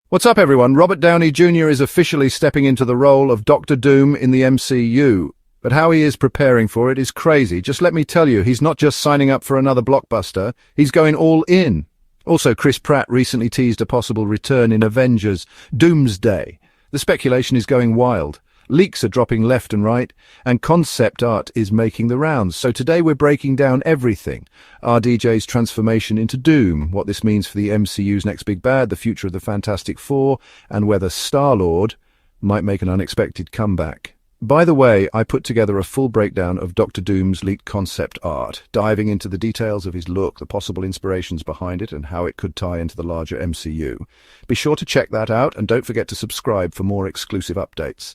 What's up, everyone? Robert Downey Jr. is officially stepping into the role of Doctor Doom in the MCU. But how he is preparing for it is crazy. Just let me tell you, he's not just signing up for another blockbuster, he's going all in. Also, Chris Pratt recently teased a possible return in Avengers, Doomsday. The speculation is going wild. Leaks are dropping left and right, and concept art is making the rounds. So today we're breaking down everything. RDJ's transformation into Doom, what this means for the MCU's next big bad, the future of the Fantastic Four, and whether Star-Lord might make an unexpected comeback. By the way, I put together a full breakdown of Doctor Doom's leaked concept art, diving into the details of his look, the possible inspirations behind it, and how it could tie into the larger MCU. Be sure to check that out, and don't forget to subscribe for more exclusive updates.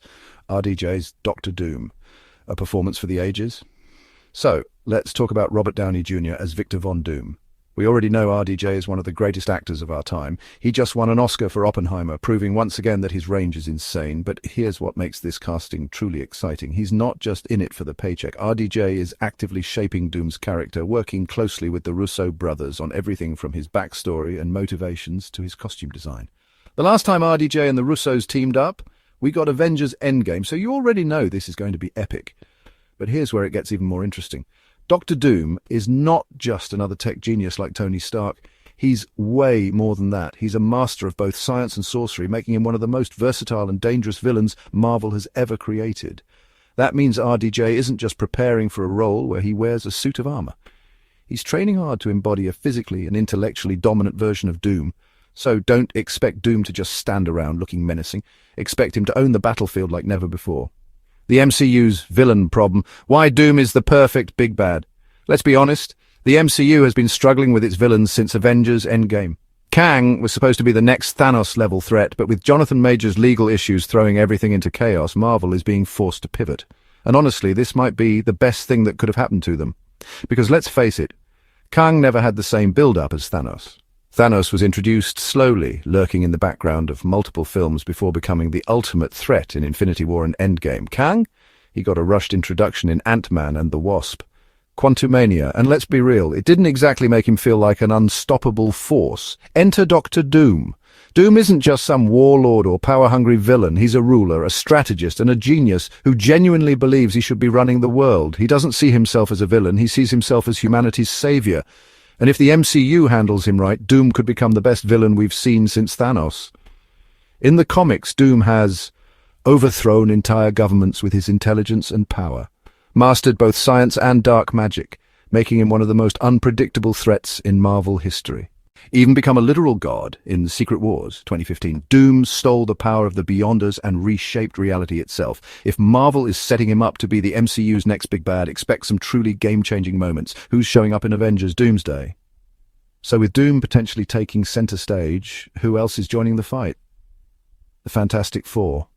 RDJ's Doctor Doom, a performance for the ages. So, let's talk about Robert Downey Jr. as Victor Von Doom. We already know RDJ is one of the greatest actors of our time. He just won an Oscar for Oppenheimer, proving once again that his range is insane. But here's what makes this casting truly exciting. He's not just in it for the paycheck. RDJ is actively shaping Doom's character, working closely with the Russo brothers on everything from his backstory and motivations to his costume design. The last time RDJ and the Russos teamed up, we got Avengers Endgame, so you already know this is going to be epic. But here's where it gets even more interesting. Doctor Doom is not just another tech genius like Tony Stark. He's way more than that. He's a master of both science and sorcery, making him one of the most versatile and dangerous villains Marvel has ever created. That means RDJ isn't just preparing for a role where he wears a suit of armor. He's training hard to embody a physically and intellectually dominant version of Doom. So don't expect Doom to just stand around looking menacing. Expect him to own the battlefield like never before. The MCU's villain problem. Why Doom is the perfect big bad. Let's be honest, the MCU has been struggling with its villains since Avengers Endgame. Kang was supposed to be the next Thanos-level threat, but with Jonathan Majors' legal issues throwing everything into chaos, Marvel is being forced to pivot. And honestly, this might be the best thing that could have happened to them. Because let's face it, Kang never had the same build-up as Thanos. Thanos was introduced slowly, lurking in the background of multiple films before becoming the ultimate threat in Infinity War and Endgame. Kang? He got a rushed introduction in Ant-Man and the Wasp. Quantumania, and let's be real, it didn't exactly make him feel like an unstoppable force. Enter Doctor Doom. Doom isn't just some warlord or power-hungry villain. He's a ruler, a strategist, and a genius who genuinely believes he should be running the world. He doesn't see himself as a villain, he sees himself as humanity's savior. And if the MCU handles him right, Doom could become the best villain we've seen since Thanos. In the comics, Doom has overthrown entire governments with his intelligence and power, mastered both science and dark magic, making him one of the most unpredictable threats in Marvel history. Even become a literal god in Secret Wars 2015, Doom stole the power of the Beyonders and reshaped reality itself. If Marvel is setting him up to be the MCU's next big bad, expect some truly game-changing moments. Who's showing up in Avengers Doomsday? So with Doom potentially taking center stage, who else is joining the fight? The Fantastic Four.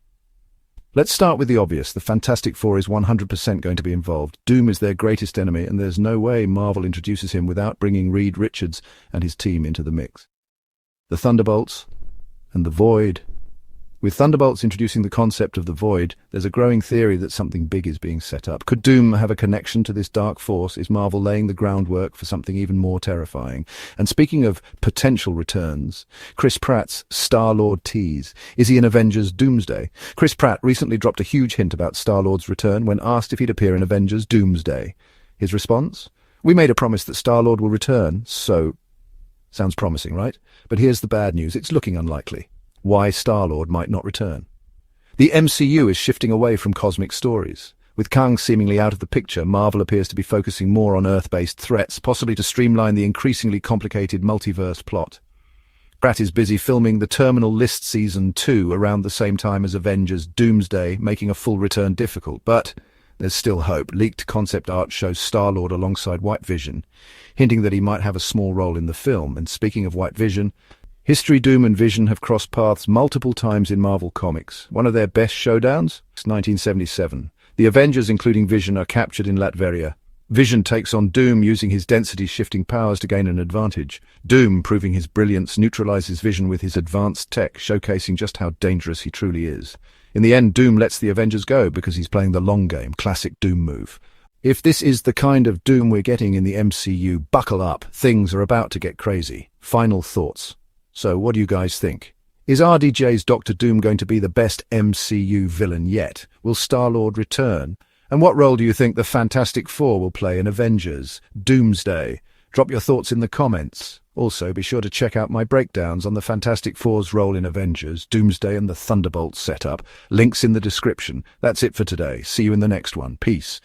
Let's start with the obvious. The Fantastic Four is 100% going to be involved. Doom is their greatest enemy, and there's no way Marvel introduces him without bringing Reed Richards and his team into the mix. The Thunderbolts and the Void. With Thunderbolts introducing the concept of the Void, there's a growing theory that something big is being set up. Could Doom have a connection to this dark force? Is Marvel laying the groundwork for something even more terrifying? And speaking of potential returns, Chris Pratt's Star-Lord tease. Is he in Avengers Doomsday? Chris Pratt recently dropped a huge hint about Star-Lord's return when asked if he'd appear in Avengers Doomsday. His response? We made a promise that Star-Lord will return, so... Sounds promising, right? But here's the bad news. It's looking unlikely. Why Star-Lord might not return. The MCU is shifting away from cosmic stories. With Kang seemingly out of the picture, Marvel appears to be focusing more on Earth-based threats, possibly to streamline the increasingly complicated multiverse plot. Pratt is busy filming the Terminal List Season 2 around the same time as Avengers Doomsday, making a full return difficult, but there's still hope. Leaked concept art shows Star-Lord alongside White Vision, hinting that he might have a small role in the film. And speaking of White Vision, history, Doom and Vision have crossed paths multiple times in Marvel Comics. One of their best showdowns? 1977. The Avengers, including Vision, are captured in Latveria. Vision takes on Doom using his density-shifting powers to gain an advantage. Doom, proving his brilliance, neutralizes Vision with his advanced tech, showcasing just how dangerous he truly is. In the end, Doom lets the Avengers go because he's playing the long game, classic Doom move. If this is the kind of Doom we're getting in the MCU, buckle up. Things are about to get crazy. Final thoughts. So what do you guys think? Is RDJ's Doctor Doom going to be the best MCU villain yet? Will Star-Lord return? And what role do you think the Fantastic Four will play in Avengers: Doomsday? Drop your thoughts in the comments. Also, be sure to check out my breakdowns on the Fantastic Four's role in Avengers, Doomsday and the Thunderbolts setup. Links in the description. That's it for today. See you in the next one. Peace.